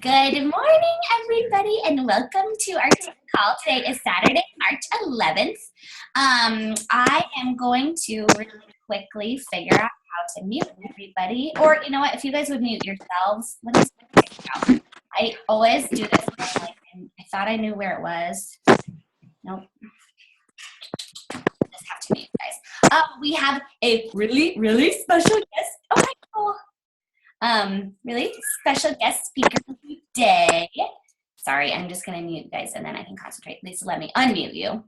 Good morning, everybody, and welcome to our team call. Today is Saturday, March 11th. I am going to really quickly figure out how to mute everybody. Or, you know what, if you guys would mute yourselves, let me figure it out. I always do this, and I thought I knew where it was. Nope. Just have to mute, guys. We have a really special guest. Oh, my God. Really special guest speaker today. Sorry, I'm just going to mute you guys and then I can concentrate. Lisa, let me unmute you.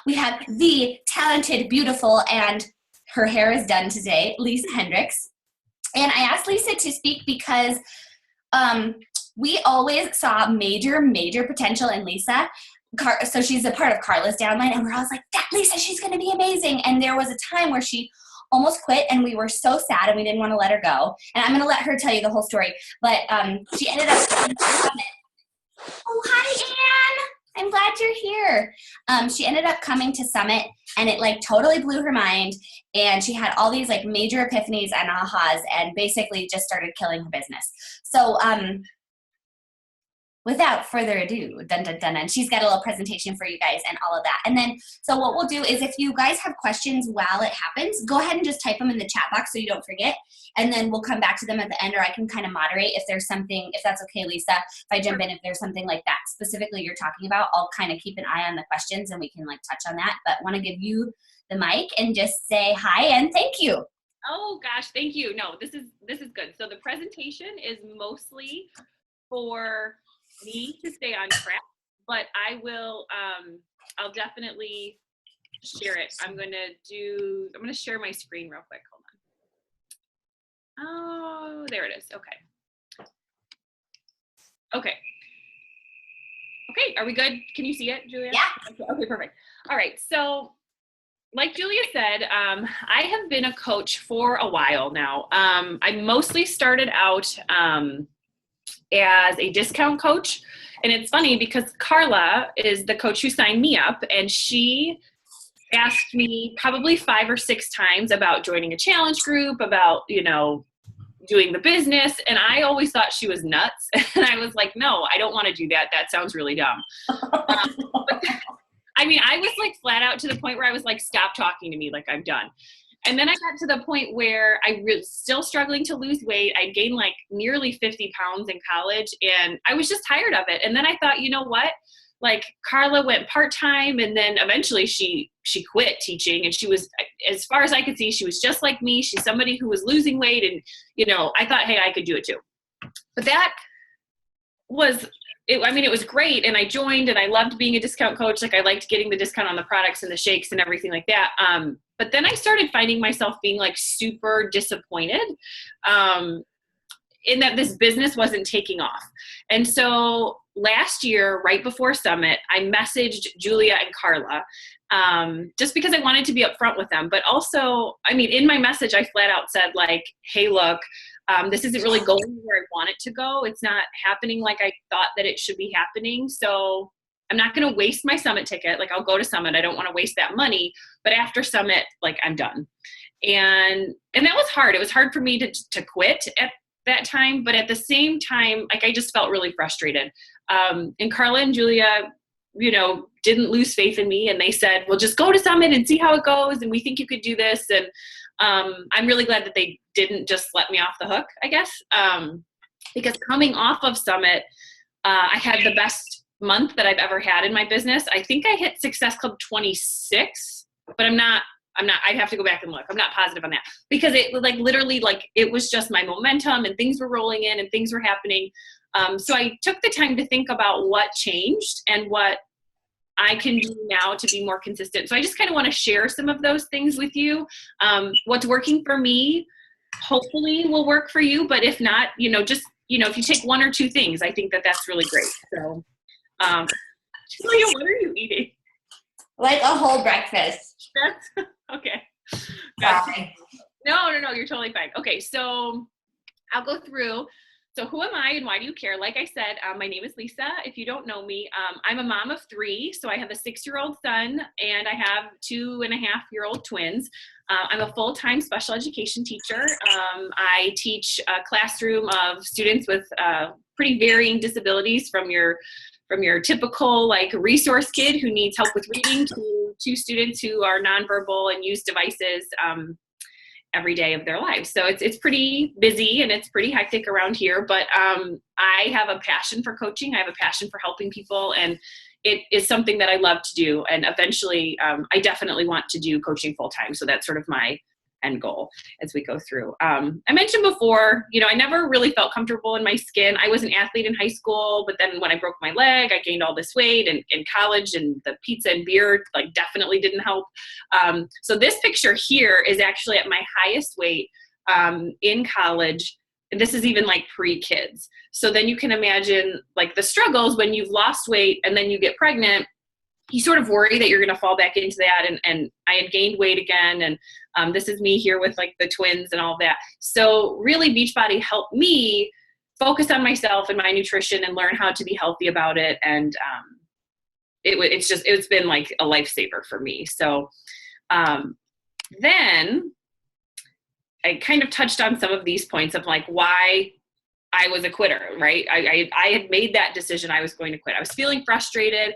We have the talented, beautiful, and her hair is done today, Lisa Hendrix. And I asked Lisa to speak because we always saw major potential in Lisa. So she's a part of Carla's downline, and we're always like, that Lisa, she's going to be amazing. And there was a time where she almost quit, and we were so sad, and we didn't want to let her go. And I'm going to let her tell you the whole story. But she ended up coming to Summit. Oh, hi, Anne. I'm glad you're here. She ended up coming to Summit, and it like totally blew her mind. And she had all these like major epiphanies and ahas, and basically just started killing her business. So without further ado, and she's got a little presentation for you guys and all of that. And then, so what we'll do is if you guys have questions while it happens, go ahead and just type them in the chat box so you don't forget. And then we'll come back to them at the end, or I can kind of moderate if there's something, if that's okay, Lisa, if I jump in, if there's something like that specifically you're talking about, I'll kind of keep an eye on the questions and we can like touch on that. But want to give you the mic and just say hi and thank you. Oh gosh, thank you. No, this is good. So the presentation is mostly for me to stay on track, but I will I'll definitely share it. I'm gonna share my screen real quick. Hold on. Oh, there it is. Okay, are we good? Can you see it, Julia? Yeah. Okay, perfect. All right, so like Julia said, I have been a coach for a while now. I mostly started out as a discount coach. And it's funny because Carla is the coach who signed me up, and she asked me probably 5 or 6 times about joining a challenge group, about, doing the business. And I always thought she was nuts. And I was like, no, I don't want to do that. That sounds really dumb. I was like flat out to the point where I was like, stop talking to me, like I'm done. And then I got to the point where I was still struggling to lose weight. I gained like nearly 50 pounds in college, and I was just tired of it. And then I thought, you know what? Like Carla went part-time, and then eventually she quit teaching, and she was, as far as I could see, she was just like me. She's somebody who was losing weight, and I thought, hey, I could do it too. But that was it was great, and I joined, and I loved being a discount coach. Like I liked getting the discount on the products and the shakes and everything like that. But then I started finding myself being like super disappointed in that this business wasn't taking off. And so last year, right before Summit, I messaged Julia and Carla just because I wanted to be upfront with them. But also, in my message, I flat out said like, hey, look, this isn't really going where I want it to go. It's not happening like I thought that it should be happening. So I'm not going to waste my Summit ticket. Like I'll go to Summit. I don't want to waste that money. But after Summit, like I'm done. And that was hard. It was hard for me to quit at that time. But at the same time, like I just felt really frustrated. And Carla and Julia, didn't lose faith in me. And they said, well, just go to Summit and see how it goes. And we think you could do this. And I'm really glad that they didn't just let me off the hook, I guess. Because coming off of Summit, I had the best month that I've ever had in my business. I think I hit Success Club 26, but I'm not, I'd have to go back and look. I'm not positive on that because it like literally like it was just my momentum and things were rolling in and things were happening. So I took the time to think about what changed and what I can do now to be more consistent. So I just kind of want to share some of those things with you. What's working for me, hopefully will work for you. But if not, just, if you take 1 or 2 things, I think that that's really great. So, Julia, what are you eating? Like a whole breakfast. That's okay. Sorry. No, you're totally fine. Okay, so I'll go through. So who am I and why do you care? Like I said, my name is Lisa. If you don't know me, I'm a mom of 3. So I have a 6-year-old son and I have 2.5-year-old twins. I'm a full-time special education teacher. I teach a classroom of students with pretty varying disabilities, from your typical like resource kid who needs help with reading to students who are nonverbal and use devices every day of their lives. So it's pretty busy and it's pretty hectic around here, but I have a passion for coaching. I have a passion for helping people, and it is something that I love to do. And eventually I definitely want to do coaching full time. So that's sort of my end goal as we go through. I mentioned before, I never really felt comfortable in my skin. I was an athlete in high school, but then when I broke my leg, I gained all this weight, and in college, and the pizza and beer like definitely didn't help. So this picture here is actually at my highest weight in college. And this is even like pre-kids. So then you can imagine like the struggles when you've lost weight and then you get pregnant. You sort of worry that you're going to fall back into that. And I had gained weight again. And this is me here with like the twins and all that. So really Beachbody helped me focus on myself and my nutrition and learn how to be healthy about it. And it's been like a lifesaver for me. So then I kind of touched on some of these points of like why I was a quitter, right? I had made that decision I was going to quit. I was feeling frustrated.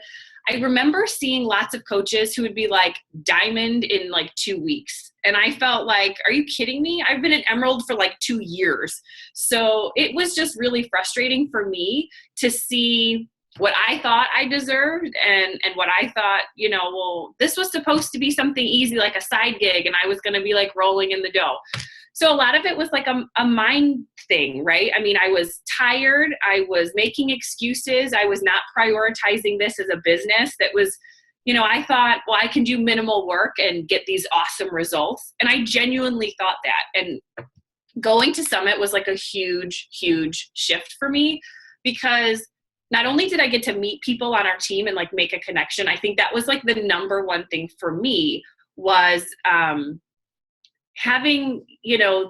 I remember seeing lots of coaches who would be like diamond in like 2 weeks. And I felt like, are you kidding me? I've been an emerald for like 2 years. So it was just really frustrating for me to see what I thought I deserved and what I thought, well, this was supposed to be something easy, like a side gig, and I was going to be like rolling in the dough. So a lot of it was like a mind thing, right? I mean, I was tired. I was making excuses. I was not prioritizing this as a business that was, I thought, well, I can do minimal work and get these awesome results. And I genuinely thought that. And going to Summit was like a huge, huge shift for me, because not only did I get to meet people on our team and like make a connection, I think that was like the number one thing for me was, having,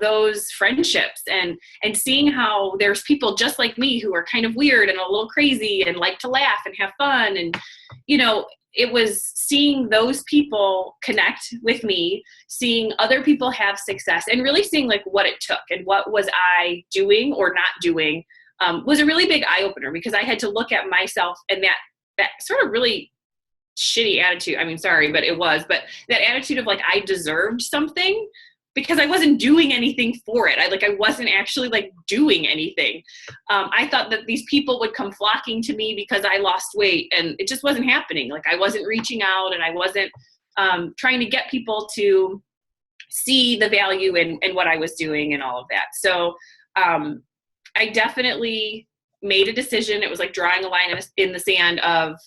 those friendships and seeing how there's people just like me who are kind of weird and a little crazy and like to laugh and have fun. And, it was seeing those people connect with me, seeing other people have success, and really seeing like what it took and what was I doing or not doing was a really big eye opener, because I had to look at myself and that sort of really shitty attitude. I mean, sorry, but it was, but that attitude of like, I deserved something because I wasn't doing anything for it. I wasn't actually like doing anything. I thought that these people would come flocking to me because I lost weight, and it just wasn't happening. Like I wasn't reaching out, and I wasn't trying to get people to see the value in what I was doing and all of that. So I definitely made a decision. It was like drawing a line in the sand of,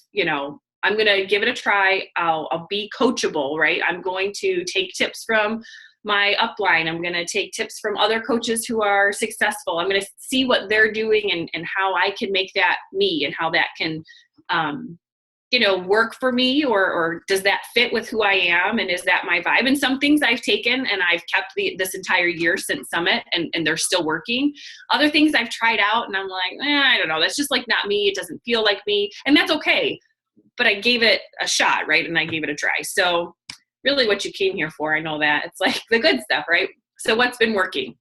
I'm going to give it a try. I'll be coachable, right? I'm going to take tips from my upline. I'm going to take tips from other coaches who are successful. I'm going to see what they're doing and how I can make that me, and how that can, work for me, or does that fit with who I am? And is that my vibe? And some things I've taken and I've kept this entire year since Summit, and they're still working. Other things I've tried out and I'm like, I don't know. That's just like not me. It doesn't feel like me. And that's okay. But I gave it a shot, right? And I gave it a try. So really what you came here for, I know that. It's like the good stuff, right? So what's been working?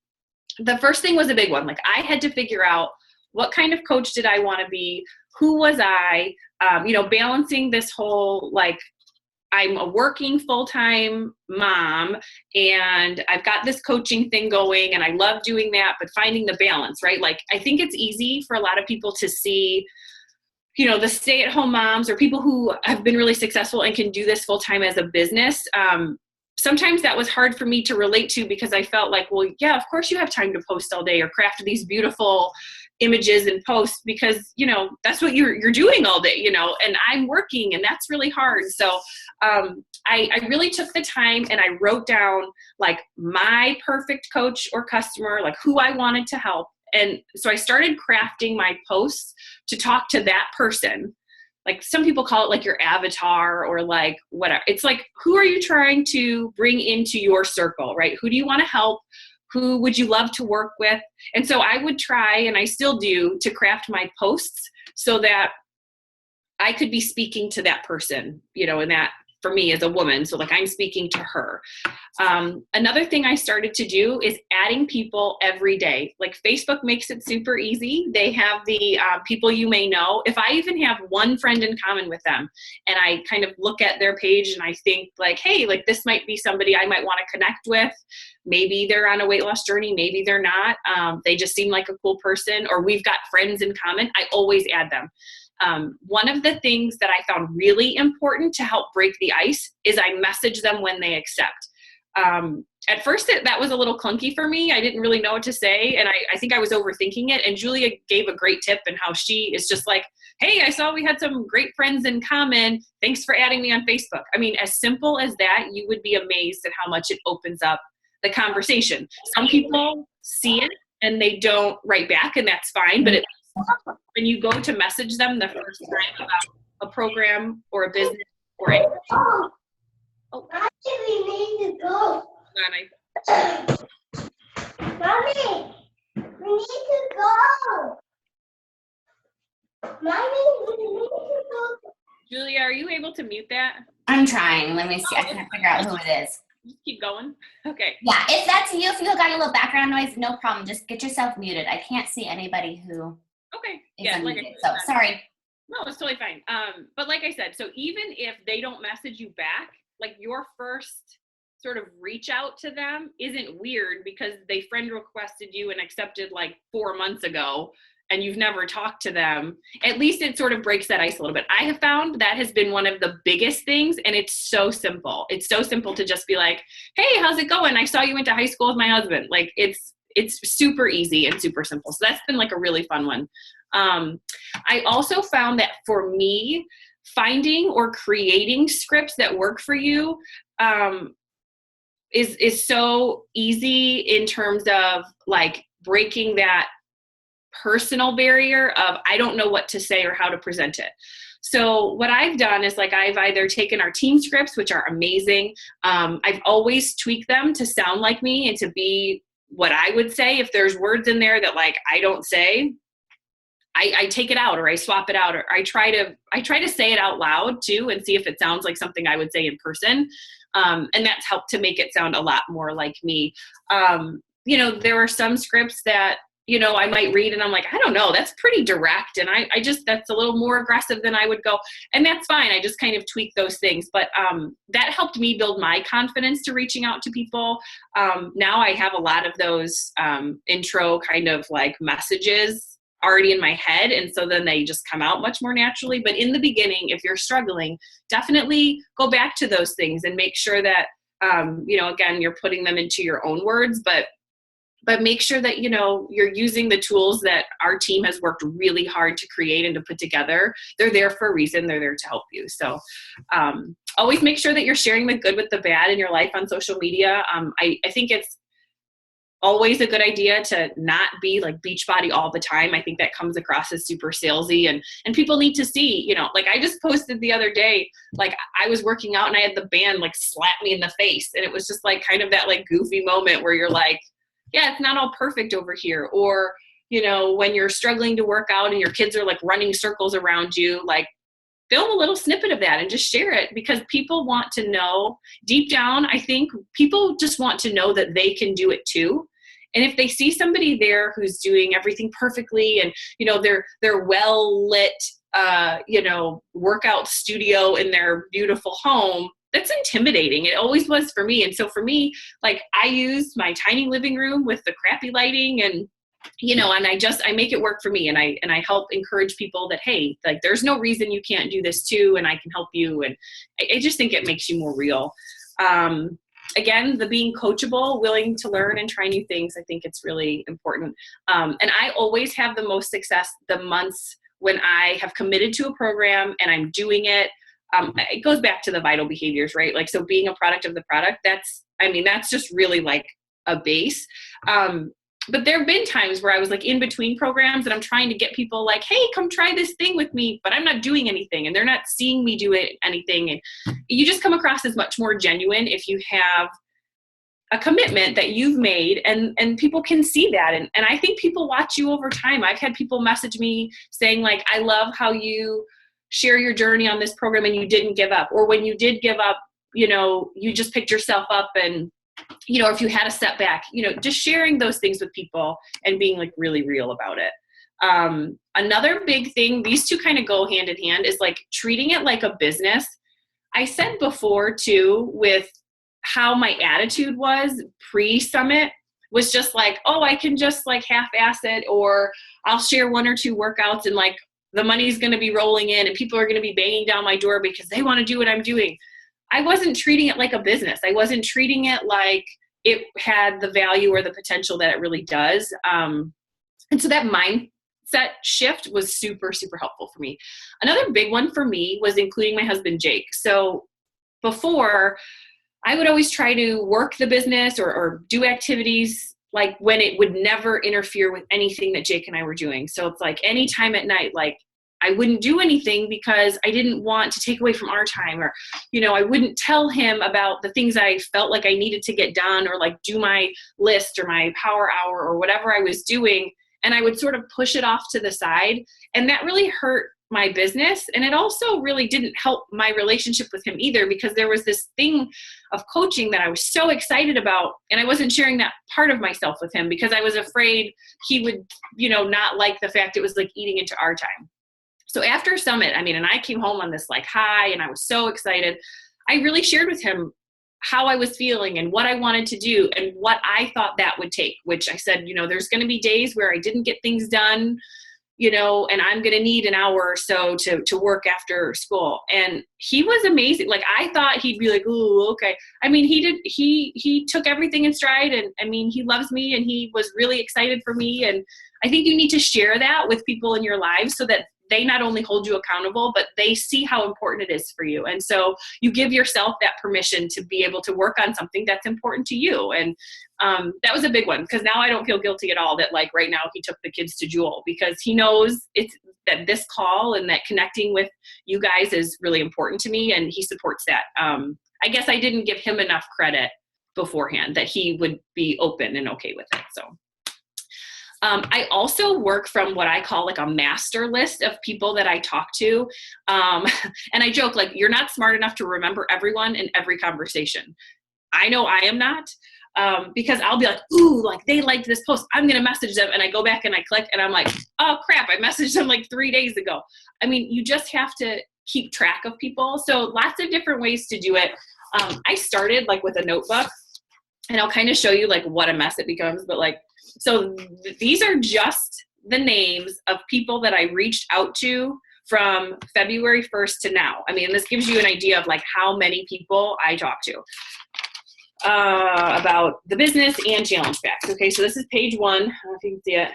The first thing was a big one. Like I had to figure out what kind of coach did I want to be? Who was I? Balancing this whole, like, I'm a working full-time mom and I've got this coaching thing going and I love doing that, but finding the balance, right? Like, I think it's easy for a lot of people to see, the stay-at-home moms or people who have been really successful and can do this full-time as a business. Sometimes that was hard for me to relate to, because I felt like, well, yeah, of course you have time to post all day or craft these beautiful images and posts, because, that's what you're doing all day, and I'm working, and that's really hard. So I really took the time and I wrote down like my perfect coach or customer, like who I wanted to help. And so I started crafting my posts to talk to that person. Like some people call it like your avatar or like whatever. It's like, who are you trying to bring into your circle, right? Who do you want to help? Who would you love to work with? And so I would try, and I still do, to craft my posts so that I could be speaking to that person, and that for me as a woman. So like I'm speaking to her. Another thing I started to do is adding people every day. Like Facebook makes it super easy. They have the people you may know. If I even have one friend in common with them and I kind of look at their page and I think like, hey, like this might be somebody I might want to connect with. Maybe they're on a weight loss journey. Maybe they're not. They just seem like a cool person, or we've got friends in common. I always add them. One of the things that I found really important to help break the ice is I message them when they accept. At first that was a little clunky for me. I didn't really know what to say. And I think I was overthinking it. And Julia gave a great tip in how she is just like, hey, I saw we had some great friends in common. Thanks for adding me on Facebook. I mean, as simple as that, you would be amazed at how much it opens up the conversation. Some people see it and they don't write back, and that's fine. But when you go to message them the first time about a program or a business or anything. Oh, Actually, we need to go. Mommy, we need to go. Mommy, we need to go. Julia, are you able to mute that? I'm trying. Let me see. I can't figure out who it is. Just keep going. Okay. Yeah, if that's you, if you got a little background noise, no problem. Just get yourself muted. I can't see anybody who Okay. is Yeah. unmuted. So sorry. No, it's totally fine. But like I said, so even if they don't message you back, like your first sort of reach out to them isn't weird because they friend requested you and accepted like 4 months ago and you've never talked to them. At least it sort of breaks that ice a little bit. I have found that has been one of the biggest things, and it's so simple. It's so simple to just be like, hey, how's it going? I saw you went to high school with my husband. Like it's super easy and super simple. So that's been like a really fun one. I also found that for me, finding or creating scripts that work for you is so easy in terms of like breaking that personal barrier of I don't know what to say or how to present it. So what I've done is like I've either taken our team scripts, which are amazing. I've always tweaked them to sound like me and to be what I would say. If there's words in there that like I don't say, I take it out or I swap it out, or I try to say it out loud too and see if it sounds like something I would say in person. And that's helped to make it sound a lot more like me. There are some scripts that, I might read and I'm like, I don't know, that's pretty direct. And I just, that's a little more aggressive than I would go. And that's fine. I just kind of tweak those things. But that helped me build my confidence to reaching out to people. Now I have a lot of those intro kind of like messages already in my head. And so then they just come out much more naturally. But in the beginning, if you're struggling, definitely go back to those things and make sure that, again, you're putting them into your own words, but make sure that, you're using the tools that our team has worked really hard to create and to put together. They're there for a reason. They're there to help you. So always make sure that you're sharing the good with the bad in your life on social media. I think it's always a good idea to not be like Beachbody all the time. I think that comes across as super salesy and people need to see, like I just posted the other day, like I was working out and I had the band like slap me in the face. And it was just like kind of that like goofy moment where you're like, yeah, it's not all perfect over here. Or, when you're struggling to work out and your kids are like running circles around you, like film a little snippet of that and just share it, because people want to know deep down. I think people just want to know that they can do it too. And if they see somebody there who's doing everything perfectly and, they're well lit, workout studio in their beautiful home, that's intimidating. It always was for me. And so for me, like I use my tiny living room with the crappy lighting and, and I make it work for me. And I help encourage people that, hey, like there's no reason you can't do this too. And I can help you. And I just think it makes you more real. Again, the being coachable, willing to learn and try new things. I think it's really important. And I always have the most success the months when I have committed to a program and I'm doing it. It goes back to the vital behaviors, right? Like, so being a product of the product, that's just really like a base. But there have been times where I was like in between programs and I'm trying to get people like, hey, come try this thing with me, but I'm not doing anything and they're not seeing me do anything. And you just come across as much more genuine if you have a commitment that you've made, and people can see that. And I think people watch you over time. I've had people message me saying like, I love how you share your journey on this program and you didn't give up. Or when you did give up, you know, you just picked yourself up, and, you know, if you had a setback, you know, just sharing those things with people and being like really real about it. Another big thing, these two kind of go hand in hand, is like treating it like a business. I said before too, with how my attitude was pre-summit, was just like, oh, I can just like half-ass it, or I'll share 1 or 2 workouts and like the money's going to be rolling in and people are going to be banging down my door because they want to do what I'm doing. I wasn't treating it like a business. I wasn't treating it like it had the value or the potential that it really does. And so that mindset shift was super, super helpful for me. Another big one for me was including my husband, Jake. So before, I would always try to work the business or do activities like when it would never interfere with anything that Jake and I were doing. So it's like any time at night, like I wouldn't do anything because I didn't want to take away from our time, or, you know, I wouldn't tell him about the things I felt like I needed to get done, or like do my list or my power hour or whatever I was doing. And I would sort of push it off to the side. And that really hurt my business. And it also really didn't help my relationship with him either, because there was this thing of coaching that I was so excited about. And I wasn't sharing that part of myself with him because I was afraid he would, you know, not like the fact it was like eating into our time. So after Summit, I mean, and I came home on this like high and I was so excited. I really shared with him how I was feeling and what I wanted to do and what I thought that would take, which I said, you know, there's going to be days where I didn't get things done, you know, and I'm going to need an hour or so to work after school. And he was amazing. Like, I thought he'd be like, oh, okay. I mean, he took everything in stride, and I mean, he loves me and he was really excited for me. And I think you need to share that with people in your lives so that they not only hold you accountable, but they see how important it is for you. And so you give yourself that permission to be able to work on something that's important to you. And that was a big one, because now I don't feel guilty at all that like right now he took the kids to Jewel, because he knows that this call and that connecting with you guys is really important to me, and he supports that. I guess I didn't give him enough credit beforehand that he would be open and okay with it. So I also work from what I call like a master list of people that I talk to. And I joke, like, you're not smart enough to remember everyone in every conversation. I know I am not, because I'll be like, ooh, like they liked this post, I'm going to message them. And I go back and I click and I'm like, oh crap, I messaged them like 3 days ago. I mean, you just have to keep track of people. So lots of different ways to do it. I started like with a notebook, and I'll kind of show you like what a mess it becomes, but like, so these are just the names of people that I reached out to from February 1st to now. I mean, this gives you an idea of like how many people I talk to about the business and challenge packs. Okay, so this is page 1. I don't know if you can see it.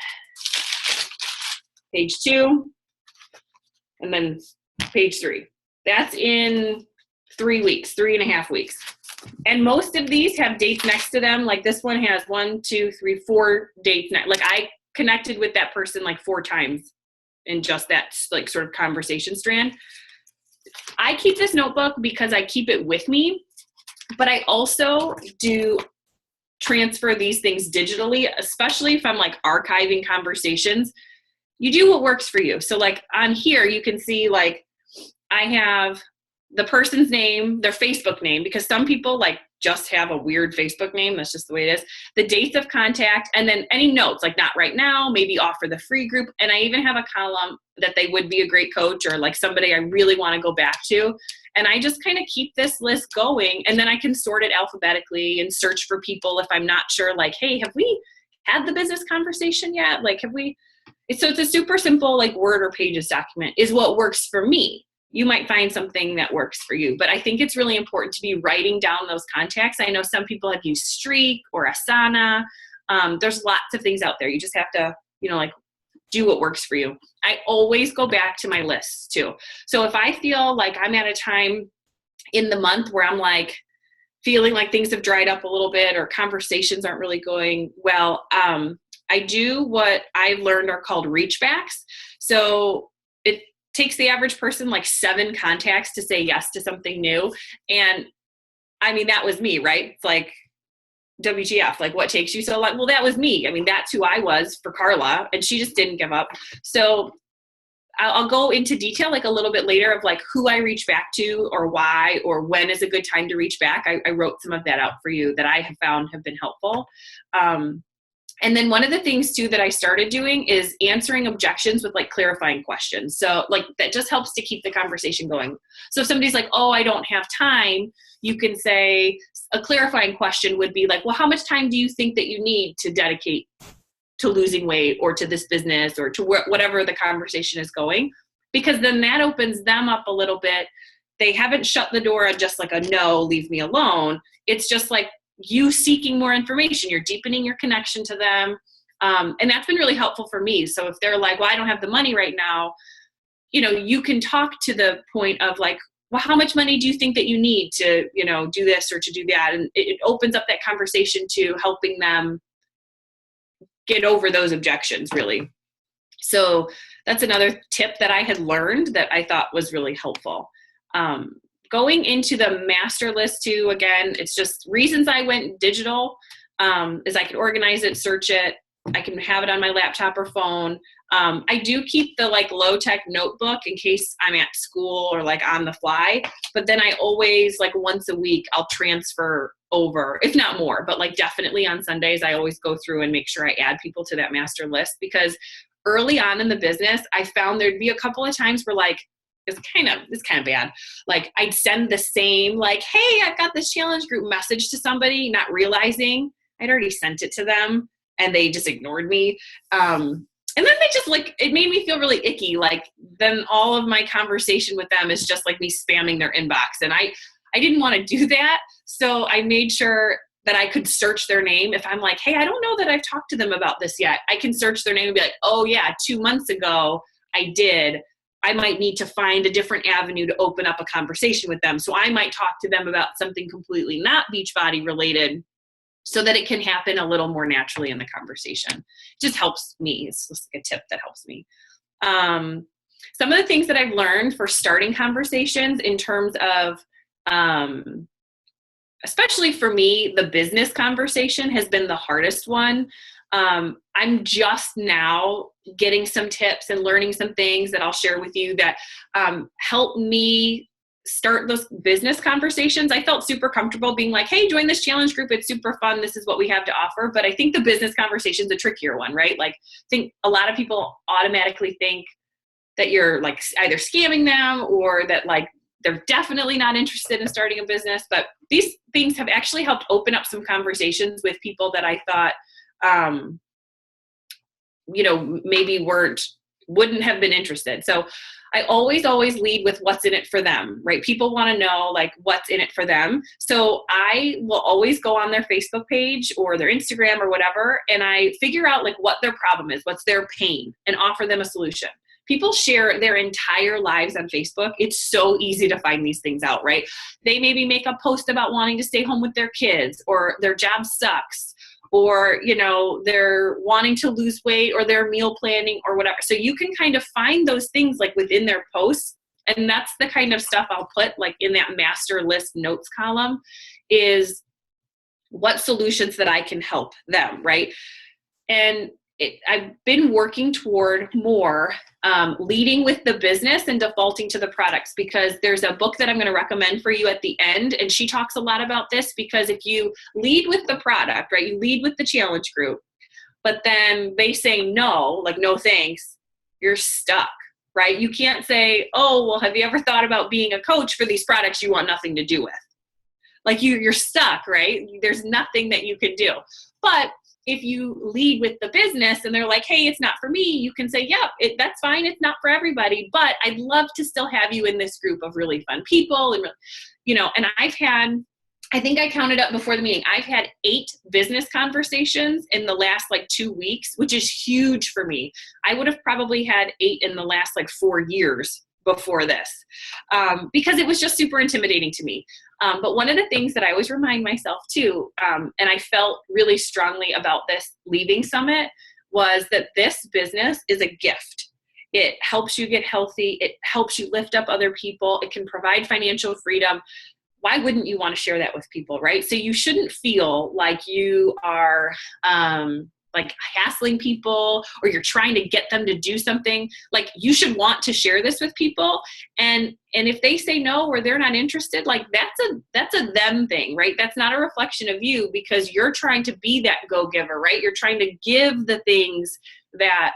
Page 2, and then page 3. That's in 3 weeks, 3.5 weeks. And most of these have dates next to them. Like this one has 1, 2, 3, 4 dates. Like I connected with that person like 4 times in just that like sort of conversation strand. I keep this notebook because I keep it with me, but I also do transfer these things digitally, especially if I'm like archiving conversations. You do what works for you. So like on here, you can see like I have the person's name, their Facebook name, because some people like just have a weird Facebook name. That's just the way it is. The dates of contact, and then any notes, like not right now, maybe offer the free group. And I even have a column that they would be a great coach, or like somebody I really want to go back to. And I just kind of keep this list going, and then I can sort it alphabetically and search for people if I'm not sure, like, hey, have we had the business conversation yet? Like, have we? So it's a super simple like Word or Pages document is what works for me. You might find something that works for you, but I think it's really important to be writing down those contacts. I know some people have used Streak or Asana. There's lots of things out there. You just have to, you know, like do what works for you. I always go back to my lists too. So if I feel like I'm at a time in the month where I'm like feeling like things have dried up a little bit or conversations aren't really going well, I do what I've learned are called reachbacks. So it takes the average person like 7 contacts to say yes to something new. And I mean, that was me, right? It's like WTF, like what takes you so long? Well, that was me. I mean, that's who I was for Carla, and she just didn't give up. So I'll go into detail like a little bit later of like who I reach back to or why or when is a good time to reach back. I wrote some of that out for you that I have found have been helpful. And then one of the things too that I started doing is answering objections with like clarifying questions. So like that just helps to keep the conversation going. So if somebody's like, oh, I don't have time, you can say a clarifying question would be like, well, how much time do you think that you need to dedicate to losing weight or to this business or to whatever the conversation is going? Because then that opens them up a little bit. They haven't shut the door on just like a no, leave me alone. It's just like you seeking more information. You're deepening your connection to them. And that's been really helpful for me. So if they're like, well, I don't have the money right now, you know, you can talk to the point of like, well, how much money do you think that you need to, you know, do this or to do that? And it opens up that conversation to helping them get over those objections, really. So that's another tip that I had learned that I thought was really helpful. Going into the master list too, again, it's just reasons I went digital, is I can organize it, search it. I can have it on my laptop or phone. I do keep the like low tech notebook in case I'm at school or like on the fly, but then I always like once a week, I'll transfer over, if not more, but like definitely on Sundays, I always go through and make sure I add people to that master list, because early on in the business, I found there'd be a couple of times where like, it's kind of bad. Like I'd send the same, like, hey, I've got this challenge group message to somebody, not realizing I'd already sent it to them and they just ignored me. And then they just like, it made me feel really icky. Like then all of my conversation with them is just like me spamming their inbox. And I didn't want to do that. So I made sure that I could search their name. If I'm like, hey, I don't know that I've talked to them about this yet, I can search their name and be like, oh yeah, 2 months ago I did. I might need to find a different avenue to open up a conversation with them. So I might talk to them about something completely not Beachbody related so that it can happen a little more naturally in the conversation. It just helps me. It's just like a tip that helps me. Some of the things that I've learned for starting conversations in terms of, especially for me, the business conversation has been the hardest one. I'm just now getting some tips and learning some things that I'll share with you that help me start those business conversations. I felt super comfortable being like, hey, join this challenge group. It's super fun. This is what we have to offer. But I think the business conversation is a trickier one, right? Like I think a lot of people automatically think that you're like either scamming them or that like they're definitely not interested in starting a business. But these things have actually helped open up some conversations with people that I thought, you know, maybe wouldn't have been interested. So I always lead with what's in it for them, right? People want to know like what's in it for them. So I will always go on their Facebook page or their Instagram or whatever, and I figure out like what their problem is, what's their pain, and offer them a solution. People share their entire lives on Facebook. It's so easy to find these things out, right? They maybe make a post about wanting to stay home with their kids, or their job sucks, or, you know, they're wanting to lose weight, or they're meal planning or whatever. So you can kind of find those things like within their posts. And that's the kind of stuff I'll put like in that master list notes column, is what solutions that I can help them, right? And I've been working toward more leading with the business and defaulting to the products, because there's a book that I'm going to recommend for you at the end. And she talks a lot about this, because if you lead with the product, right, you lead with the challenge group, but then they say no, like no thanks, you're stuck, right? You can't say, oh, well, have you ever thought about being a coach for these products you want nothing to do with? Like you're stuck, right? There's nothing that you can do. But if you lead with the business and they're like, hey, it's not for me, you can say, yep, that's fine. It's not for everybody, but I'd love to still have you in this group of really fun people. And, you know, and I've had, I think I counted up before the meeting, I've had 8 business conversations in the last like 2 weeks, which is huge for me. I would have probably had 8 in the last like 4 years before this, because it was just super intimidating to me. But one of the things that I always remind myself too, and I felt really strongly about this leaving Summit, was that this business is a gift. It helps you get healthy. It helps you lift up other people. It can provide financial freedom. why wouldn't you want to share that with people, right? So you shouldn't feel like you are like hassling people or you're trying to get them to do something. Like, you should want to share this with people. And if they say no or they're not interested, like that's a them thing, right? That's not a reflection of you, because you're trying to be that go-giver, right? You're trying to give the things that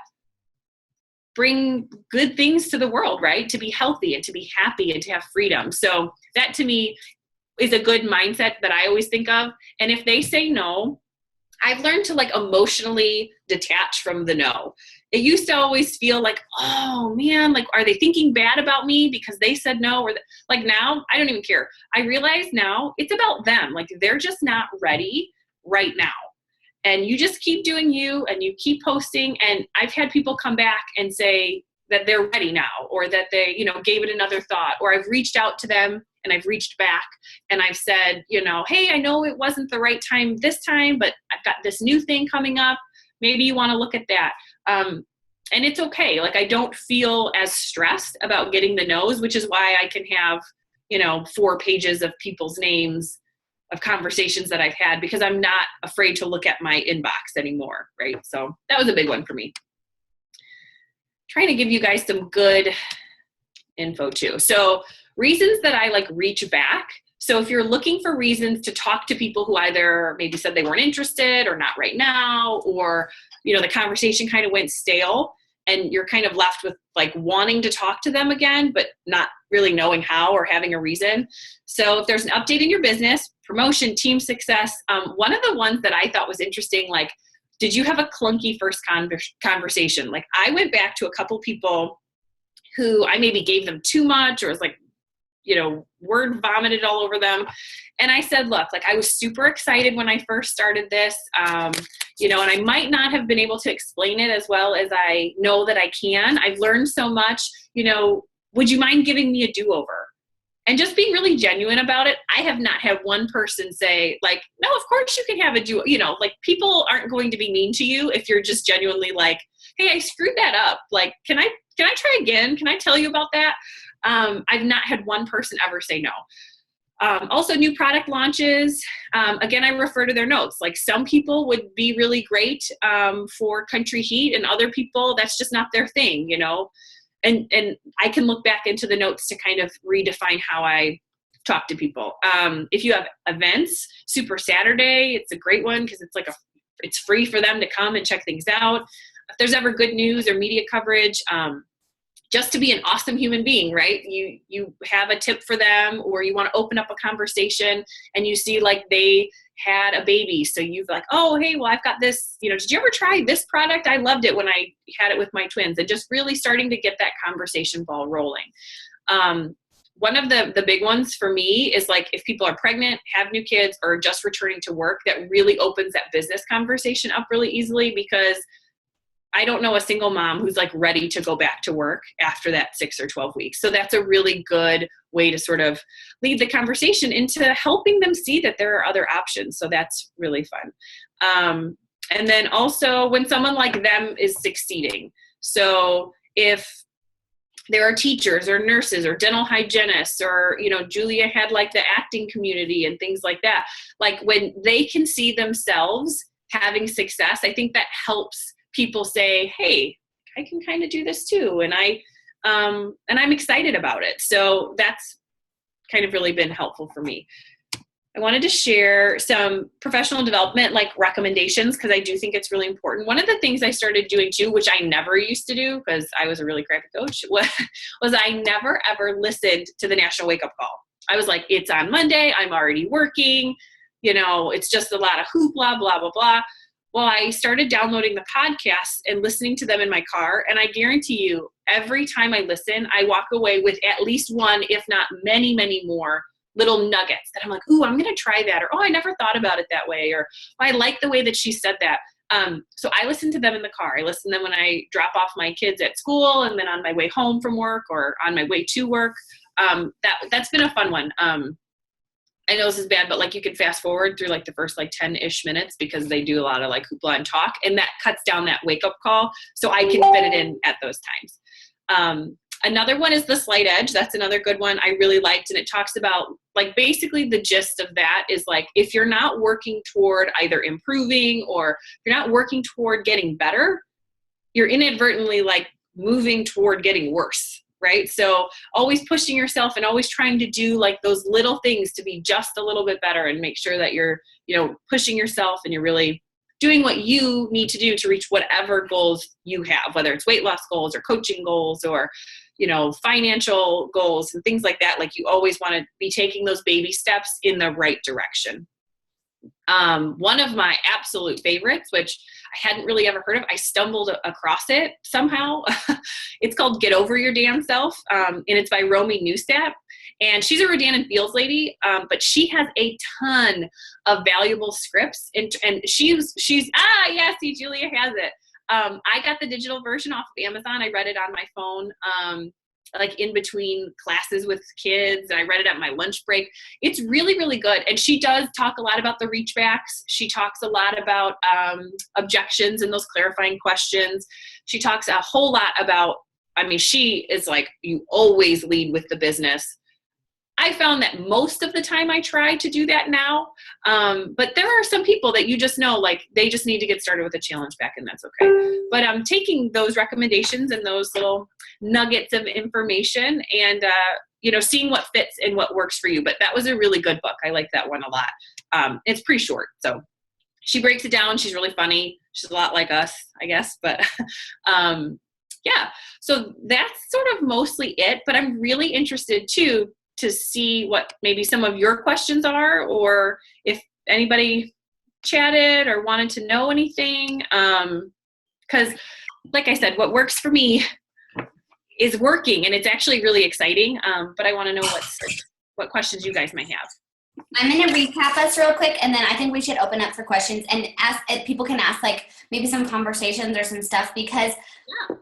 bring good things to the world, right? To be healthy and to be happy and to have freedom. So that to me is a good mindset that I always think of. And if they say no, I've learned to like emotionally detach from the no. It used to always feel like, oh man, like, are they thinking bad about me because they said no? Or like, now I don't even care. I realize now it's about them. Like, they're just not ready right now. And you just keep doing you, and you keep posting. And I've had people come back and say that they're ready now, or that they, you know, gave it another thought, or I've reached out to them and I've reached back and I've said, you know, hey, I know it wasn't the right time this time, but I've got this new thing coming up. Maybe you want to look at that. And it's okay. Like, I don't feel as stressed about getting the no's, which is why I can have, you know, 4 pages of people's names of conversations that I've had, because I'm not afraid to look at my inbox anymore. Right. So that was a big one for me. Trying to give you guys some good info too. So reasons that I like reach back. So if you're looking for reasons to talk to people who either maybe said they weren't interested or not right now, or, you know, the conversation kind of went stale and you're kind of left with like wanting to talk to them again, but not really knowing how or having a reason. So if there's an update in your business, promotion, team success, one of the ones that I thought was interesting, like, did you have a clunky first conversation? Like, I went back to a couple people who I maybe gave them too much, or was like, you know, word vomited all over them. And I said, look, like, I was super excited when I first started this, you know, and I might not have been able to explain it as well as I know that I can. I've learned so much, you know, would you mind giving me a do-over? And just being really genuine about it. I have not had one person say like, no, of course you can have a you know, like, people aren't going to be mean to you if you're just genuinely like, hey, I screwed that up. Like, can I try again? Can I tell you about that? I've not had one person ever say no. Also, new product launches. Again, I refer to their notes. Like, some people would be really great for country heat, and other people, that's just not their thing, you know. And I can look back into the notes to kind of redefine how I talk to people. If you have events, Super Saturday, it's a great one because it's like it's free for them to come and check things out. If there's ever good news or media coverage, just to be an awesome human being, right? You have a tip for them, or you want to open up a conversation and you see like they had a baby. So you've like, oh, hey, well, I've got this, you know, did you ever try this product? I loved it when I had it with my twins. And just really starting to get that conversation ball rolling. One of the big ones for me is like, if people are pregnant, have new kids, or just returning to work, that really opens that business conversation up really easily, because I don't know a single mom who's like ready to go back to work after that 6 or 12 weeks. So that's a really good way to sort of lead the conversation into helping them see that there are other options. So that's really fun. And then also when someone like them is succeeding. So if there are teachers or nurses or dental hygienists, or, you know, Julia had like the acting community and things like that. Like, when they can see themselves having success, I think that helps people say, hey, I can kind of do this too. And I'm excited about it. So that's kind of really been helpful for me. I wanted to share some professional development, like recommendations, because I do think it's really important. One of the things I started doing too, which I never used to do because I was a really crappy coach, was I never ever listened to the National Wake Up Call. I was like, it's on Monday, I'm already working, you know, it's just a lot of hoopla, blah, blah, blah. Well, I started downloading the podcasts and listening to them in my car. And I guarantee you, every time I listen, I walk away with at least one, if not many, many more little nuggets that I'm like, ooh, I'm going to try that. Or, oh, I never thought about it that way. Or, oh, I like the way that she said that. So I listen to them in the car. I listen to them when I drop off my kids at school, and then on my way home from work, or on my way to work. That's been a fun one. I know this is bad, but like, you can fast forward through like the first like 10-ish minutes, because they do a lot of like hoopla and talk, and that cuts down that wake up call. So I can fit it in at those times. Another one is the slight edge. That's another good one I really liked. And it talks about like basically the gist of that is like, if you're not working toward either improving or you're not working toward getting better, you're inadvertently like moving toward getting worse, right? So always pushing yourself and always trying to do like those little things to be just a little bit better and make sure that you're, you know, pushing yourself and you're really doing what you need to do to reach whatever goals you have, whether it's weight loss goals or coaching goals or, you know, financial goals and things like that. Like you always want to be taking those baby steps in the right direction. One of my absolute favorites, which I hadn't really ever heard of, I stumbled across it somehow. It's called Get Over Your Damn Self. And it's by Romy Neustadt. And she's a Rodan and Fields lady, but she has a ton of valuable scripts. And she's see, Julia has it. I got the digital version off of Amazon. I read it on my phone, like in between classes with kids. And I read it at my lunch break. It's really, really good. And she does talk a lot about the reach backs. She talks a lot about objections and those clarifying questions. She talks a whole lot about, I mean, she is like, you always lead with the business. I found that most of the time I try to do that now. But there are some people that you just know, like they just need to get started with a challenge back and that's okay. But I'm taking those recommendations and those little nuggets of information and, you know, seeing what fits and what works for you. But that was a really good book. I like that one a lot. It's pretty short. So she breaks it down. She's really funny. She's a lot like us, I guess. But yeah, so that's sort of mostly it. But I'm really interested too to see what maybe some of your questions are, or if anybody chatted or wanted to know anything. Because like I said, what works for me is working and it's actually really exciting. But I want to know what questions you guys might have. I'm going to recap us real quick, and then I think we should open up for questions and ask if people can ask like maybe some conversations or some stuff, because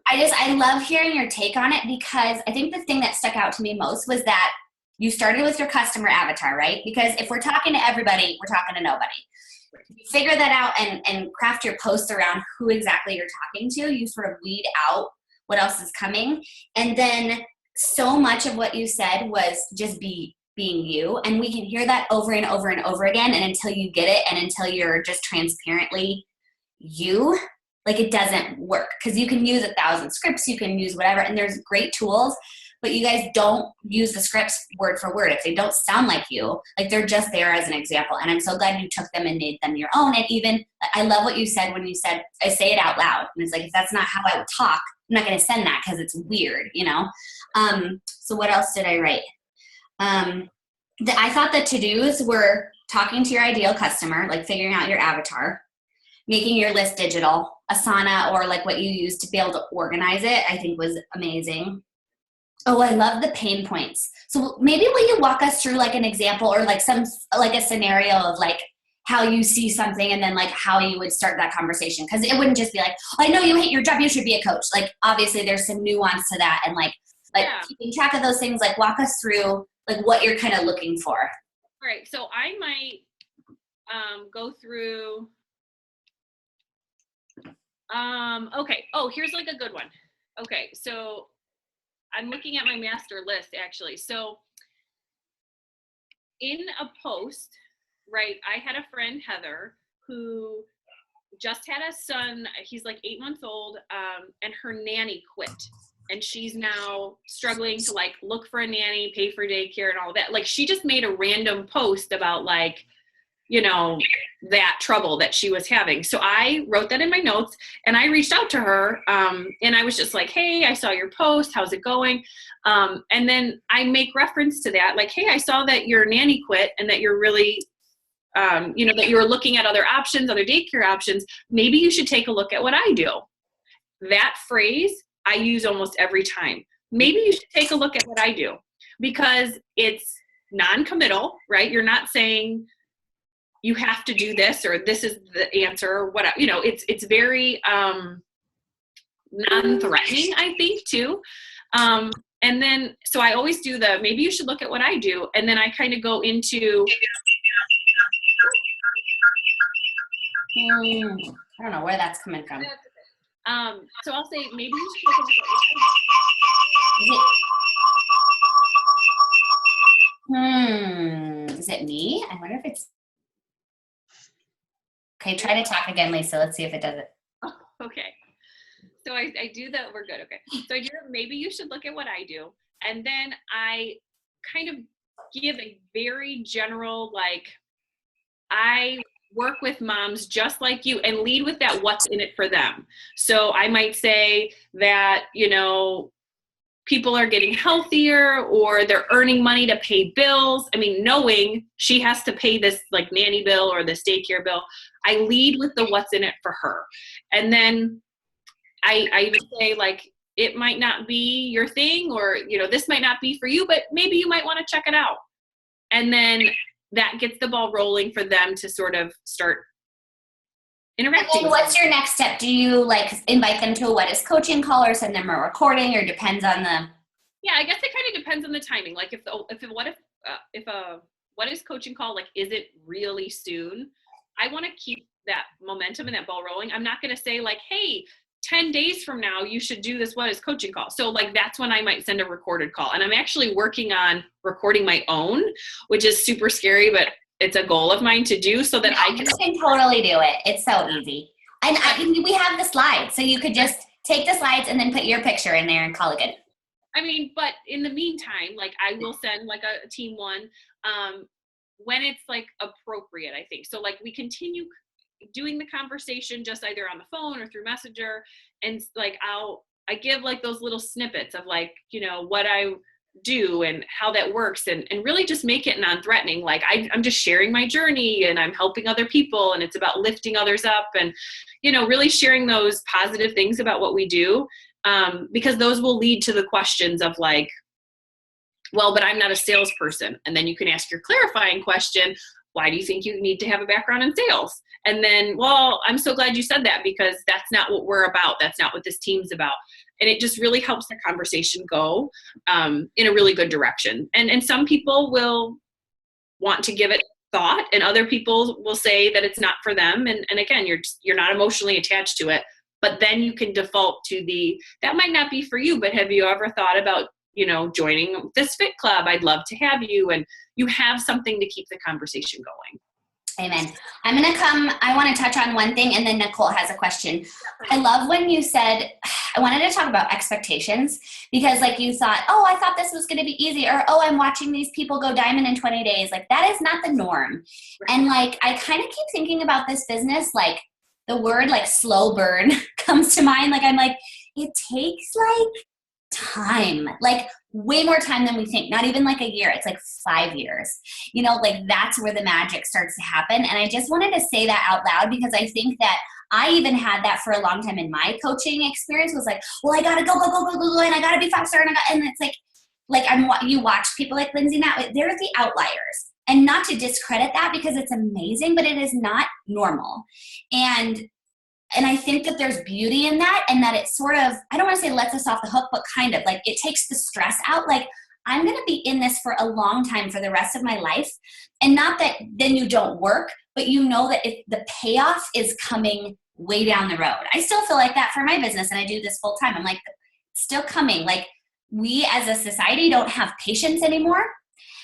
I love hearing your take on it, because I think the thing that stuck out to me most was that you started with your customer avatar, right? Because if we're talking to everybody, we're talking to nobody. You figure that out and craft your posts around who exactly you're talking to. You sort of weed out what else is coming. And then so much of what you said was just being you. And we can hear that over and over and over again. And until you get it and until you're just transparently you, like it doesn't work. Because you can use 1,000 scripts, you can use whatever, and there's great tools. But you guys don't use the scripts word for word. If they don't sound like you, like they're just there as an example. And I'm so glad you took them and made them your own. And even, I love what you said when you said, I say it out loud. And it's like, if that's not how I would talk, I'm not going to send that because it's weird, you know? So what else did I write? I thought the to-dos were talking to your ideal customer, like figuring out your avatar, making your list digital, Asana, or like what you use to be able to organize it, I think was amazing. Oh, I love the pain points. So maybe will you walk us through like an example or like a scenario of like how you see something and then like how you would start that conversation? Because it wouldn't just be like, I know you hate your job, you should be a coach. Like obviously there's some nuance to that, and like keeping track of those things. Like walk us through like what you're kind of looking for. All right, so I might go through. Okay. Oh, here's like a good one. Okay, so I'm looking at my master list actually. So in a post, right, I had a friend, Heather, who just had a son. He's like 8 months old, and her nanny quit. And she's now struggling to like look for a nanny, pay for daycare and all that. Like she just made a random post about like, you know, that trouble that she was having. So I wrote that in my notes and I reached out to her. And I was just like, hey, I saw your post. How's it going? And then I make reference to that. Like, hey, I saw that your nanny quit and that you're really, you know, that you were looking at other options, other daycare options. Maybe you should take a look at what I do. That phrase I use almost every time. Maybe you should take a look at what I do, because it's non-committal, right? You're not saying you have to do this or this is the answer or what, you know, it's very non-threatening, I think, too. And then, so I always do maybe you should look at what I do. And then I kind of go into, I don't know where that's coming from. so I'll say, maybe you should look at what I do. Is it it me? I wonder if it's, okay, try to talk again, Lisa. Let's see if it does it. Oh, okay. So I do that. We're good. Okay. So I do that. Maybe you should look at what I do. And then I kind of give a very general, like, I work with moms just like you, and lead with that what's in it for them. So I might say that, you know, people are getting healthier or they're earning money to pay bills. I mean, knowing she has to pay this like nanny bill or this daycare bill, I lead with the what's in it for her. And then I would say, like, it might not be your thing, or, you know, this might not be for you, but maybe you might want to check it out. And then that gets the ball rolling for them to sort of start interacting. And what's your next step? Do you like invite them to a what is coaching call, or send them a recording, or depends on the? Yeah, I guess it kind of depends on the timing. Like if a what is coaching call, like, is it really soon? I want to keep that momentum and that ball rolling. I'm not going to say like, hey, 10 days from now, you should do this what is coaching call. So like, that's when I might send a recorded call. And I'm actually working on recording my own, which is super scary, but it's a goal of mine to do so that I can totally do it. It's so easy. And we have the slides, so you could just take the slides and then put your picture in there and call it good. I mean, but in the meantime, like, I will send like a team one when it's like appropriate, I think. So like, we continue doing the conversation just either on the phone or through Messenger, and like I give like those little snippets of like, you know, what I do and how that works, and really just make it non-threatening. Like, I'm just sharing my journey, and I'm helping other people, and it's about lifting others up, and, you know, really sharing those positive things about what we do, because those will lead to the questions of like, well, but I'm not a salesperson. And then you can ask your clarifying question, why do you think you need to have a background in sales? And then, well, I'm so glad you said that, because that's not what we're about. That's not what this team's about. And it just really helps the conversation go in a really good direction. And some people will want to give it thought, and other people will say that it's not for them. And again, you're not emotionally attached to it, but then you can default to that might not be for you, but have you ever thought about, you know, joining this fit club? I'd love to have you. And you have something to keep the conversation going. Amen. I want to touch on one thing, and then Nicole has a question. I love when you said, I wanted to talk about expectations, because like you thought, oh, I thought this was going to be easy, or, oh, I'm watching these people go diamond in 20 days. Like, that is not the norm. Right. And like, I kind of keep thinking about this business, like the word like slow burn comes to mind. Like, I'm like, it takes like time, like way more time than we think. Not even like a year. It's like 5 years, you know, like that's where the magic starts to happen. And I just wanted to say that out loud, because I think that I even had that for a long time in my coaching experience, was like, well, I got to go, and I got to be faster. And it's you watch people like Lindsay now, they're the outliers. And not to discredit that, because it's amazing, but it is not normal. And I think that there's beauty in that, and that it sort of, I don't want to say lets us off the hook, but kind of like it takes the stress out. Like, I'm going to be in this for a long time, for the rest of my life. And not that then you don't work, but you know that the payoff is coming way down the road. I still feel like that for my business, and I do this full time. I'm like, still coming. Like, we as a society don't have patience anymore,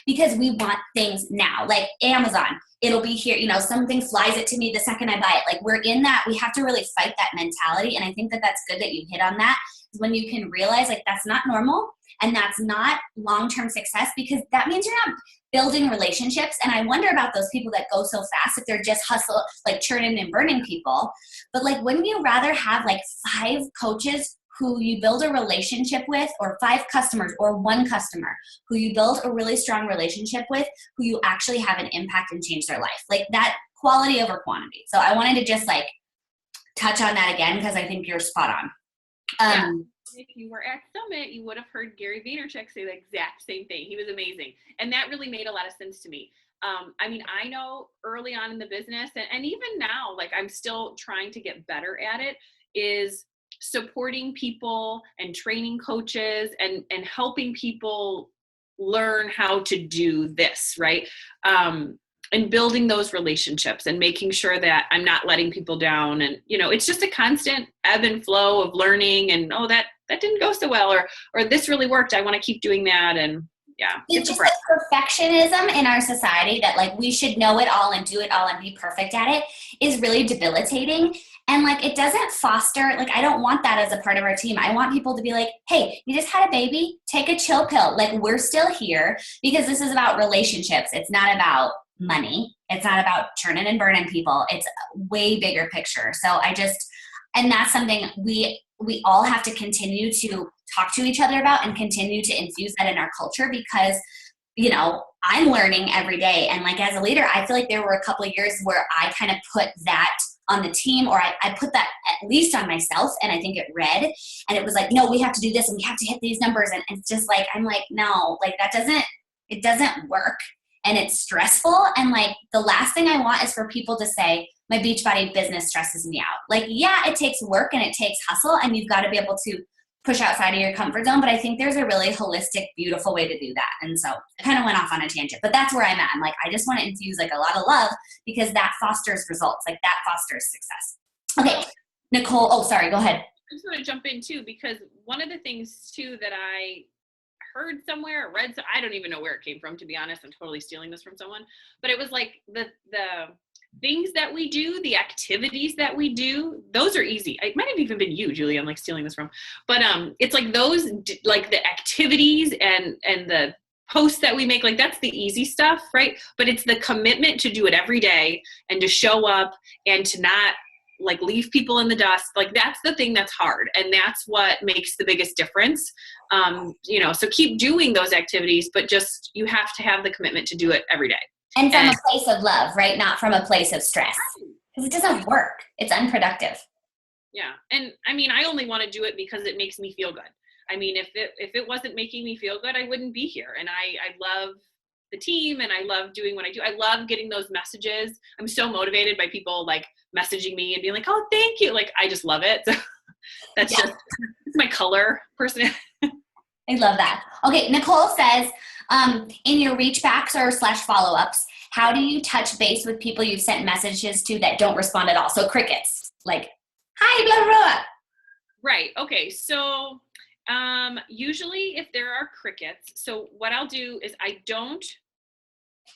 because we want things now. Like Amazon, it'll be here, you know, something flies it to me the second I buy it. Like, we're in that, we have to really fight that mentality. And I think that that's good that you hit on that, when you can realize like that's not normal, and that's not long-term success, because that means you're not building relationships. And I wonder about those people that go so fast, if they're just hustle, like churning and burning people. But like, wouldn't you rather have like 5 coaches who you build a relationship with, or 5 customers, or 1 customer who you build a really strong relationship with, who you actually have an impact and change their life? Like, that quality over quantity. So I wanted to just like touch on that again, because I think you're spot on. Yeah. If you were at Summit, you would have heard Gary Vaynerchuk say the exact same thing. He was amazing. And that really made a lot of sense to me. I mean, I know early on in the business, and even now, like, I'm still trying to get better at it, is supporting people and training coaches and helping people learn how to do this, right? And building those relationships and making sure that I'm not letting people down. And, you know, it's just a constant ebb and flow of learning, and, oh, that didn't go so well, or this really worked, I want to keep doing that. And Yeah. It's just like perfectionism in our society that like we should know it all and do it all and be perfect at it is really debilitating. And like it doesn't foster, like I don't want that as a part of our team. I want people to be like, hey, you just had a baby, take a chill pill. Like we're still here because this is about relationships. It's not about money. It's not about churning and burning people. It's a way bigger picture. So and that's something we all have to continue to talk to each other about and continue to infuse that in our culture because, you know, I'm learning every day. And like as a leader, I feel like there were a couple of years where I kind of put that on the team or I put that at least on myself and I think it read and it was like, no, we have to do this and we have to hit these numbers. And it's just like, I'm like, no, like it doesn't work and it's stressful. And like the last thing I want is for people to say, my Beachbody business stresses me out. Like, yeah, it takes work and it takes hustle and you've got to be able to push outside of your comfort zone. But I think there's a really holistic, beautiful way to do that. And so I kind of went off on a tangent, but that's where I'm at. I'm like, I just want to infuse like a lot of love because that fosters results. Like that fosters success. Okay, Nicole. Oh, sorry. Go ahead. I just want to jump in too, because one of the things too that I heard somewhere or read, so I don't even know where it came from, to be honest. I'm totally stealing this from someone, but it was like the things that we do, the activities that we do, those are easy. It might have even been you, Julie, I'm like stealing this from, but it's like those, like the activities and the posts that we make, like that's the easy stuff, right? But it's the commitment to do it every day and to show up and to not like leave people in the dust. Like that's the thing that's hard. And that's what makes the biggest difference. You know, so keep doing those activities, but just, you have to have the commitment to do it every day. And from a place of love, right? Not from a place of stress. Because it doesn't work. It's unproductive. Yeah. And I mean, I only want to do it because it makes me feel good. I mean, if it wasn't making me feel good, I wouldn't be here. And I love the team and I love doing what I do. I love getting those messages. I'm so motivated by people like messaging me and being like, oh, thank you. Like, I just love it. So that's just, it's my color person. I love that. Okay. Nicole says, in your reach backs or / follow-ups, how do you touch base with people you've sent messages to that don't respond at all? So crickets, like, hi, blah, blah, blah. Right. Okay. So usually if there are crickets, so what I'll do is I don't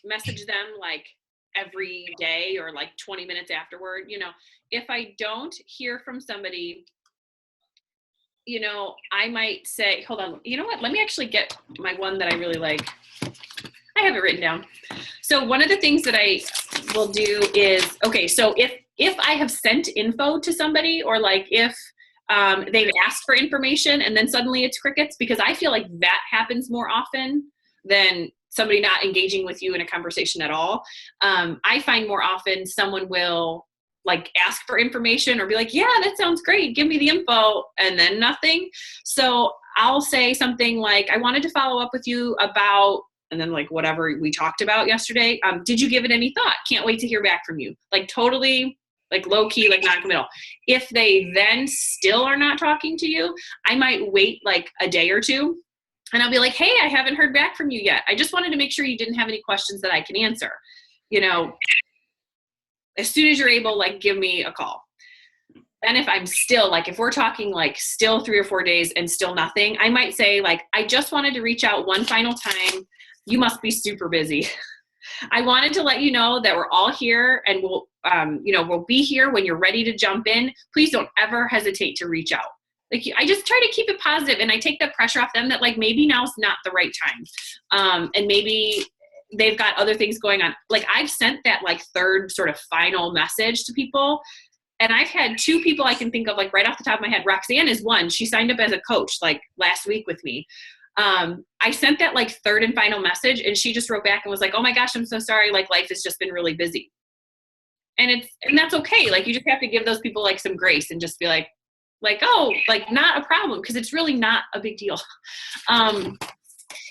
message them like every day or like 20 minutes afterward. You know, if I don't hear from somebody, you know, I might say, hold on, you know what? Let me actually get my one that I really like. I have it written down. So one of the things that I will do is, okay, so if I have sent info to somebody or like if they've asked for information and then suddenly it's crickets, because I feel like that happens more often than somebody not engaging with you in a conversation at all. I find more often someone will like ask for information or be like, yeah, that sounds great, give me the info, and then nothing. So I'll say something like, I wanted to follow up with you about, and then like whatever we talked about yesterday. Did you give it any thought? Can't wait to hear back from you. Like totally like low key, like non-committal. If they then still are not talking to you, I might wait like a day or two and I'll be like, hey, I haven't heard back from you yet. I just wanted to make sure you didn't have any questions that I can answer. You know, as soon as you're able, like give me a call. And if I'm still like, if we're talking like still 3 or 4 days and still nothing, I might say like, I just wanted to reach out one final time. You must be super busy. I wanted to let you know that we're all here and we'll, we'll be here when you're ready to jump in. Please don't ever hesitate to reach out. Like I just try to keep it positive and I take the pressure off them that like maybe now's not the right time. And maybe they've got other things going on. Like I've sent that like third sort of final message to people. And I've had 2 people I can think of like right off the top of my head. Roxanne is one. She signed up as a coach like last week with me. I sent that like third and final message and she just wrote back and was like, oh my gosh, I'm so sorry. Like life has just been really busy. And that's okay. Like you just have to give those people like some grace and just be like, oh, like not a problem. Cause it's really not a big deal.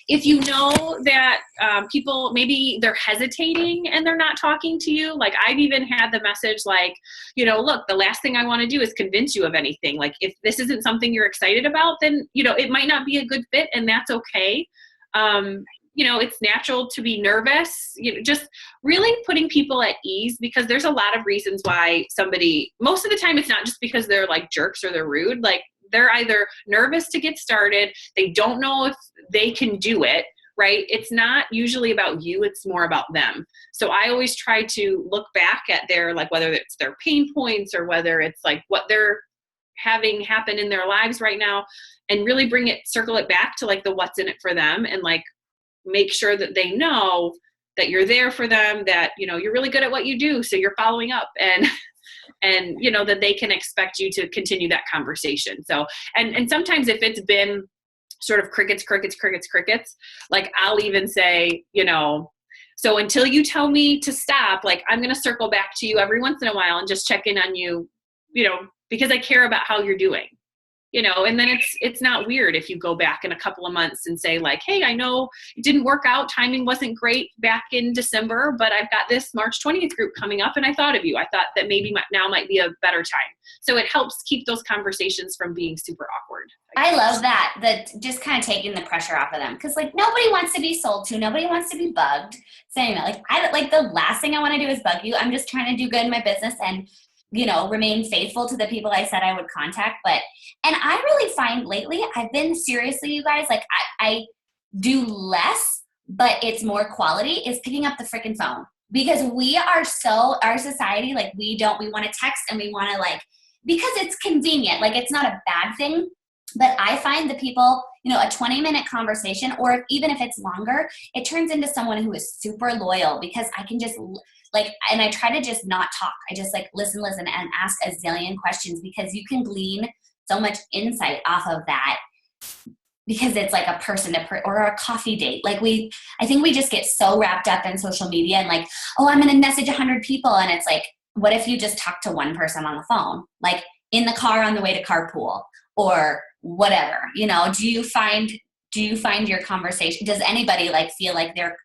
If you know that people, maybe they're hesitating and they're not talking to you, like I've even had the message like, you know, look, the last thing I want to do is convince you of anything. Like if this isn't something you're excited about, then, you know, it might not be a good fit and that's okay. You know, it's natural to be nervous, you know, just really putting people at ease because there's a lot of reasons why somebody, most of the time it's not just because they're like jerks or they're rude. Like they're either nervous to get started, they don't know if they can do it, right? It's not usually about you, it's more about them. So I always try to look back at their, like, whether it's their pain points or whether it's like what they're having happen in their lives right now, and really circle it back to like the what's in it for them, and like make sure that they know that you're there for them, that, you know, you're really good at what you do, so you're following up, and you know, that they can expect you to continue that conversation. So, and sometimes if it's been sort of crickets, like I'll even say, you know, so until you tell me to stop, like I'm going to circle back to you every once in a while and just check in on you, you know, because I care about how you're doing. You know, and then it's not weird if you go back in a couple of months and say like, hey, I know it didn't work out. Timing wasn't great back in December, but I've got this March 20th group coming up and I thought of you. I thought that maybe now might be a better time. So it helps keep those conversations from being super awkward. I love that just kind of taking the pressure off of them. Cause like nobody wants to be sold to, nobody wants to be bugged. Saying that like the last thing I want to do is bug you. I'm just trying to do good in my business and, you know, remain faithful to the people I said I would contact. And I really find lately, I've been seriously, you guys, like I do less, but it's more quality, is picking up the freaking phone. Because we are our society, like we want to text and we want to like, because it's convenient, like it's not a bad thing. But I find the people, you know, a 20-minute conversation, or even if it's longer, it turns into someone who is super loyal, because I can just like, and I try to just not talk. I just like listen and ask a zillion questions, because you can glean so much insight off of that, because it's like a person or a coffee date. Like I think we just get so wrapped up in social media and like, oh, I'm going to message 100 people. And it's like, what if you just talk to one person on the phone, like in the car on the way to carpool or whatever, you know? Do you find your conversation, does anybody like feel like their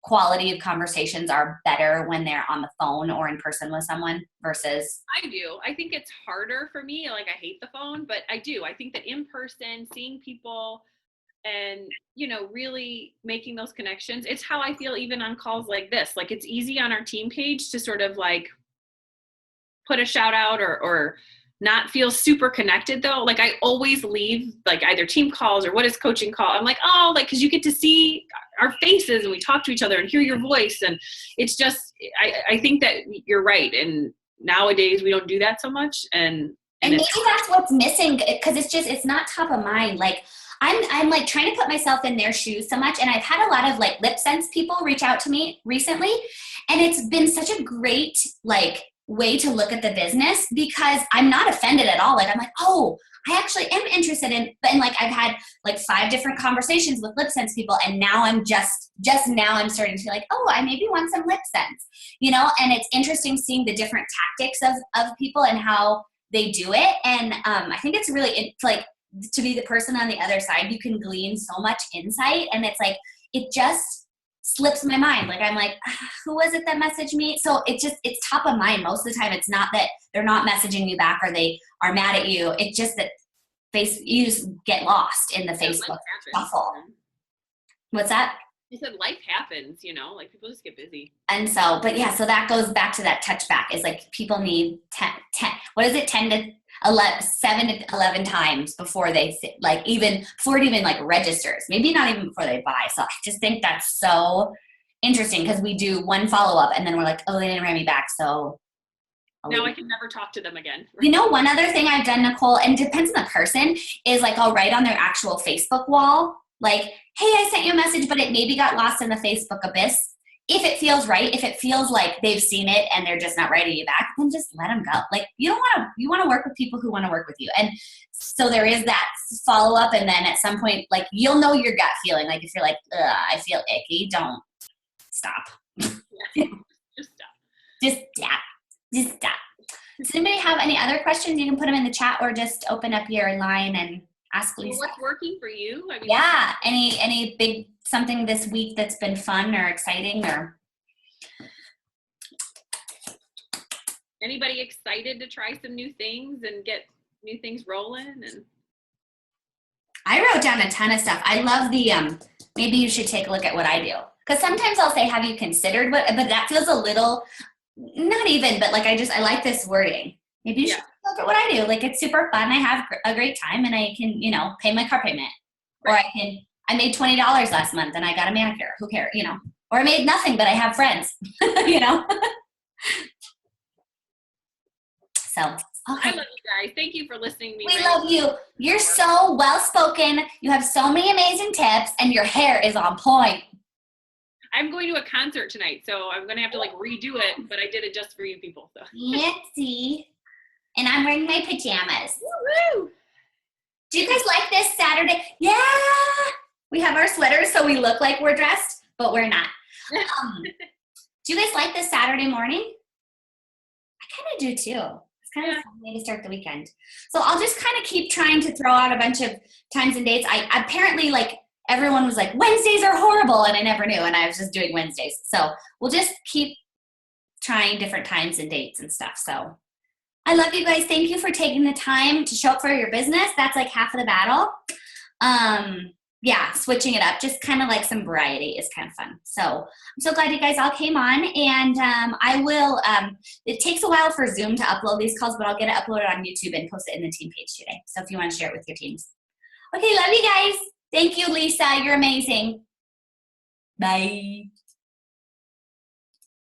quality of conversations are better when they're on the phone or in person with someone versus? I do. I think it's harder for me. Like I hate the phone, but I do. I think that in person, seeing people and, you know, really making those connections, it's how I feel even on calls like this. Like it's easy on our team page to sort of like put a shout out or not feel super connected though. Like I always leave like either team calls or what is coaching call. I'm like, oh, like, cause you get to see our faces and we talk to each other and hear your voice. And it's just, I think that you're right. And nowadays we don't do that so much. And maybe that's what's missing. Cause it's not top of mind. Like I'm like trying to put myself in their shoes so much. And I've had a lot of like lip sense people reach out to me recently. And it's been such a great like way to look at the business, because I'm not offended at all. Like I'm like, oh, I actually am interested in, and like I've had like 5 different conversations with lip sense people, and now I'm just now I'm starting to be like, oh, I maybe want some lip sense, you know. And it's interesting seeing the different tactics of people and how they do it. And I think it's like to be the person on the other side, you can glean so much insight, and it's like it just slips my mind. Like I'm like, who was it that messaged me? So it's top of mind most of the time. It's not that they're not messaging you back or they are mad at you. It's just that you just get lost in the Facebook shuffle. What's that? You said life happens, you know, like people just get busy. And so, but yeah, so that goes back to that touchback, is like people need 10, what is it? 10 to 11, 7 to 11 times before they like, even before it even like registers, maybe not even before they buy. So I just think that's so interesting, because we do one follow-up and then we're like, oh, they didn't write me back. So now I can never talk to them again. You know, one other thing I've done, Nicole, and it depends on the person, is like I'll write on their actual Facebook wall, like, hey, I sent you a message, but it maybe got lost in the Facebook abyss. If it feels right, if it feels like they've seen it and they're just not writing you back, then just let them go. Like you want to work with people who want to work with you. And so there is that follow up. And then at some point, like you'll know your gut feeling. Like if you're like, I feel icky, don't stop. Yeah. Just stop. Just stop. Does anybody have any other questions? You can put them in the chat or just open up your line and ask Lisa. Well, what's working for you? I mean, yeah. Any big something this week that's been fun or exciting, or anybody excited to try some new things and get new things rolling? And I wrote down a ton of stuff. I love the maybe you should take a look at what I do, because sometimes I'll say, have you considered what? But that feels a little not even. But like I like this wording. Maybe you should look at what I do. Like it's super fun. I have a great time, and I can pay my car payment, or I can I made $20 last month and I got a manicure. Who cares, you know? Or I made nothing, but I have friends, you know? So, okay. I love you guys. Thank you for listening to me. We love you. You're so well-spoken. You have so many amazing tips, and your hair is on point. I'm going to a concert tonight, so I'm going to have to like redo it, but I did it just for you people. So. Fancy. And I'm wearing my pajamas. Woo-hoo! Do you guys like this Saturday? Yeah. We have our sweaters, so we look like we're dressed, but we're not. Do you guys like this Saturday morning? I kind of do too. It's kind of a fun way to start the weekend. So I'll just kind of keep trying to throw out a bunch of times and dates. I apparently, like, everyone was like, Wednesdays are horrible, and I never knew, and I was just doing Wednesdays. So we'll just keep trying different times and dates and stuff. So I love you guys. Thank you for taking the time to show up for your business. That's like half of the battle. Yeah, switching it up, just kind of like some variety is kind of fun. So I'm so glad you guys all came on, and I will, it takes a while for Zoom to upload these calls, but I'll get it uploaded on YouTube and post it in the team page today. So if you want to share it with your teams. Okay, love you guys. Thank you, Lisa. You're amazing. Bye.